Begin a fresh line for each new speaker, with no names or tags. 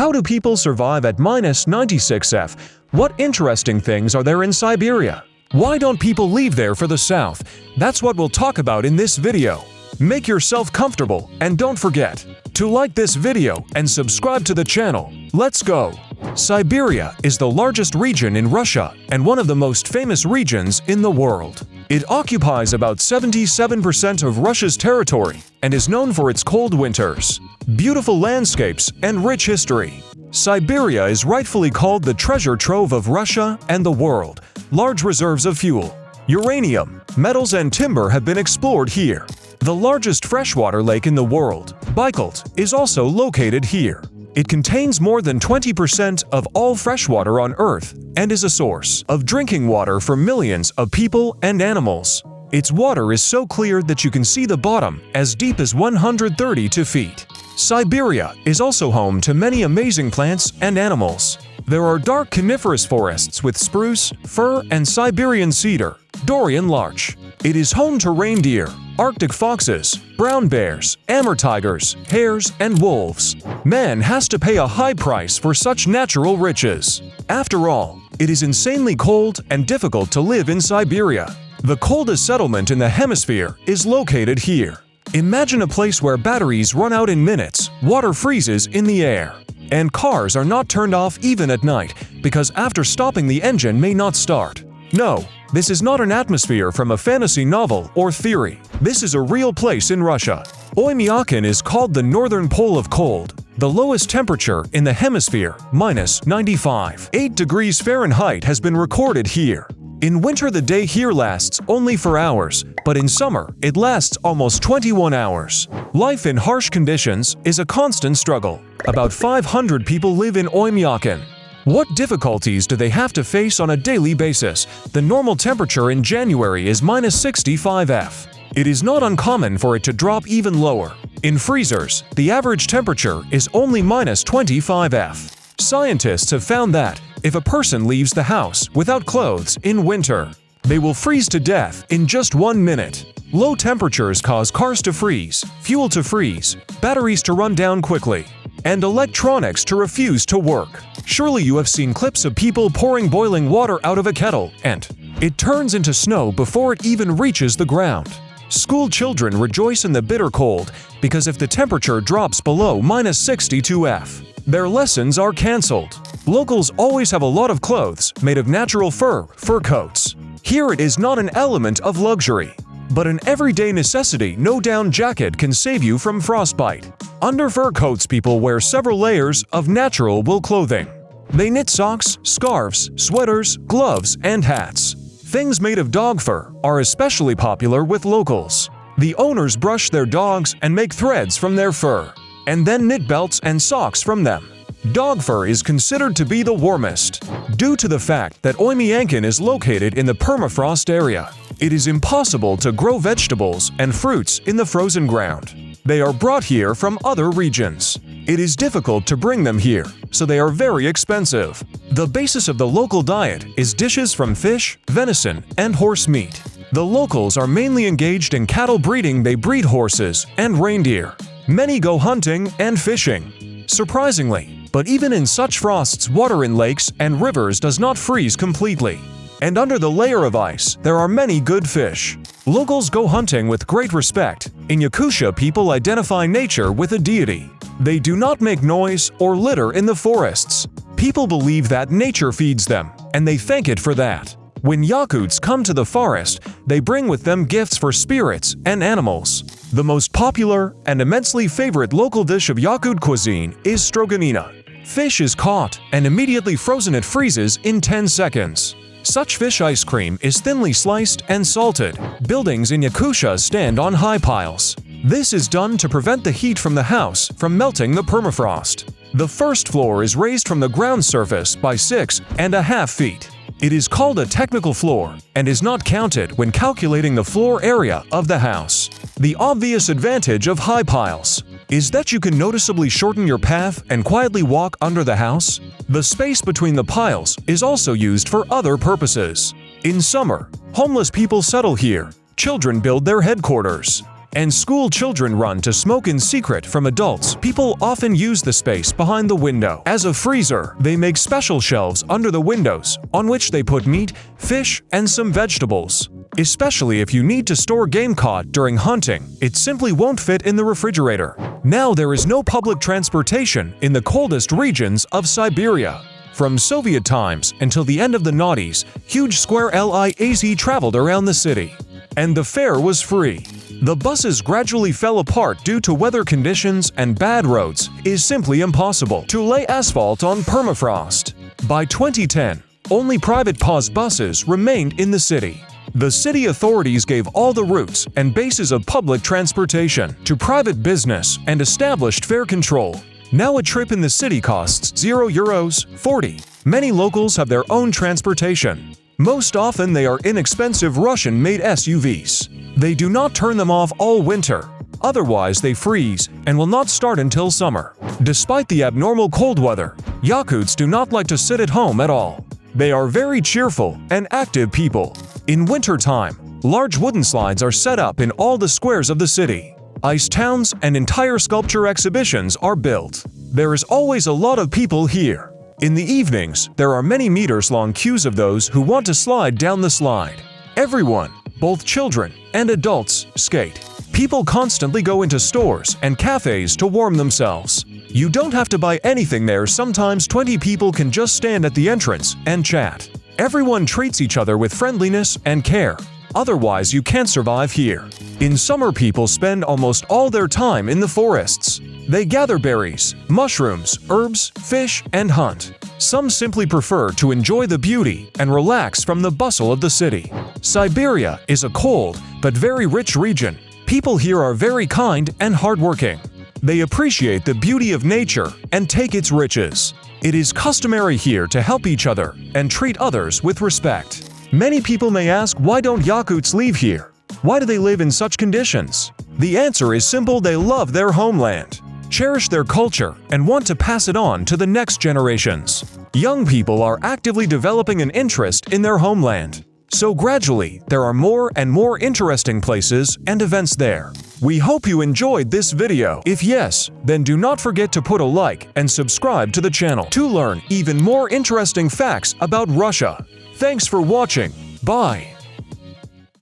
How do people survive at -96°F? What interesting things are there in Siberia? Why don't people leave there for the south? That's what we'll talk about in this video. Make yourself comfortable and don't forget to like this video and subscribe to the channel. Let's go! Siberia is the largest region in Russia and one of the most famous regions in the world. It occupies about 77% of Russia's territory and is known for its cold winters, beautiful landscapes, and rich history. Siberia is rightfully called the treasure trove of Russia and the world. Large reserves of fuel, uranium, metals, and timber have been explored here. The largest freshwater lake in the world, Baikal, is also located here. It contains more than 20% of all freshwater on Earth and is a source of drinking water for millions of people and animals. Its water is so clear that you can see the bottom as deep as 132 feet. Siberia is also home to many amazing plants and animals. There are dark coniferous forests with spruce, fir, and Siberian cedar, Dorian larch. It is home to reindeer, Arctic foxes, brown bears, Amur tigers, hares, and wolves. Man has to pay a high price for such natural riches. After all, it is insanely cold and difficult to live in Siberia. The coldest settlement in the hemisphere is located here. Imagine a place where batteries run out in minutes, water freezes in the air, and cars are not turned off even at night because after stopping the engine may not start. No, this is not an atmosphere from a fantasy novel or theory. This is a real place in Russia. Oymyankon is called the northern pole of cold. The lowest temperature in the hemisphere, -95.8 degrees Fahrenheit, has been recorded here. In winter the day here lasts only 4 hours, but in summer it lasts almost 21 hours. Life in harsh conditions is a constant struggle. About 500 people live in Oymyankon. What difficulties do they have to face on a daily basis? The normal temperature in January is -65°F. It is not uncommon for it to drop even lower. In freezers, the average temperature is only -25°F. Scientists have found that if a person leaves the house without clothes in winter, they will freeze to death in just 1 minute. Low temperatures cause cars to freeze, fuel to freeze, batteries to run down quickly, and electronics to refuse to work. Surely you have seen clips of people pouring boiling water out of a kettle and it turns into snow before it even reaches the ground. School children rejoice in the bitter cold because if the temperature drops below -62°F, their lessons are cancelled. Locals always have a lot of clothes made of natural fur coats. Here it is not an element of luxury, but an everyday necessity. No down jacket can save you from frostbite. Under fur coats, people wear several layers of natural wool clothing. They knit socks, scarves, sweaters, gloves, and hats. Things made of dog fur are especially popular with locals. The owners brush their dogs and make threads from their fur, and then knit belts and socks from them. Dog fur is considered to be the warmest, due to the fact that Oymyankon is located in the permafrost area. It is impossible to grow vegetables and fruits in the frozen ground. They are brought here from other regions. It is difficult to bring them here, so they are very expensive. The basis of the local diet is dishes from fish, venison, and horse meat. The locals are mainly engaged in cattle breeding. They breed horses and reindeer. Many go hunting and fishing. Surprisingly, but even in such frosts, water in lakes and rivers does not freeze completely. And under the layer of ice, there are many good fish. Locals go hunting with great respect. In Yakutia, people identify nature with a deity. They do not make noise or litter in the forests. People believe that nature feeds them, and they thank it for that. When Yakuts come to the forest, they bring with them gifts for spirits and animals. The most popular and immensely favorite local dish of Yakut cuisine is stroganina. Fish is caught and immediately frozen. It freezes in 10 seconds. Such fish ice cream is thinly sliced and salted. Buildings in Yakutia stand on high piles. This is done to prevent the heat from the house from melting the permafrost. The first floor is raised from the ground surface by 6.5 feet. It is called a technical floor and is not counted when calculating the floor area of the house. The obvious advantage of high piles is that you can noticeably shorten your path and quietly walk under the house. The space between the piles is also used for other purposes. In summer, homeless people settle here. Children build their headquarters. and school children run to smoke in secret from adults. People often use the space behind the window as a freezer. They make special shelves under the windows on which they put meat, fish, and some vegetables. Especially if you need to store game caught during hunting, it simply won't fit in the refrigerator. Now there is no public transportation in the coldest regions of Siberia. From Soviet times until the end of the noughties, huge square LIAZ traveled around the city, and the fare was free. The buses gradually fell apart due to weather conditions and bad roads. It is simply impossible to lay asphalt on permafrost. By 2010, only private POS buses remained in the city. The city authorities gave all the routes and bases of public transportation to private business and established fare control. Now a trip in the city costs €0, 40. Many locals have their own transportation. Most often they are inexpensive Russian-made SUVs. They do not turn them off all winter. Otherwise they freeze and will not start until summer. Despite the abnormal cold weather, Yakuts do not like to sit at home at all. They are very cheerful and active people. In wintertime, large wooden slides are set up in all the squares of the city. Ice towns and entire sculpture exhibitions are built. There is always a lot of people here. In the evenings, there are many meters-long queues of those who want to slide down the slide. Everyone, both children and adults, skate. People constantly go into stores and cafes to warm themselves. You don't have to buy anything there. Sometimes 20 people can just stand at the entrance and chat. Everyone treats each other with friendliness and care. Otherwise, you can't survive here. In summer, people spend almost all their time in the forests. They gather berries, mushrooms, herbs, fish, and hunt. Some simply prefer to enjoy the beauty and relax from the bustle of the city. Siberia is a cold but very rich region. People here are very kind and hardworking. They appreciate the beauty of nature and take its riches. It is customary here to help each other and treat others with respect. Many people may ask, why don't Yakuts leave here? Why do they live in such conditions? The answer is simple: they love their homeland, cherish their culture, and want to pass it on to the next generations. Young people are actively developing an interest in their homeland. So gradually, there are more and more interesting places and events there. We hope you enjoyed this video. If yes, then do not forget to put a like and subscribe to the channel to learn even more interesting facts about Russia. Thanks for watching. Bye.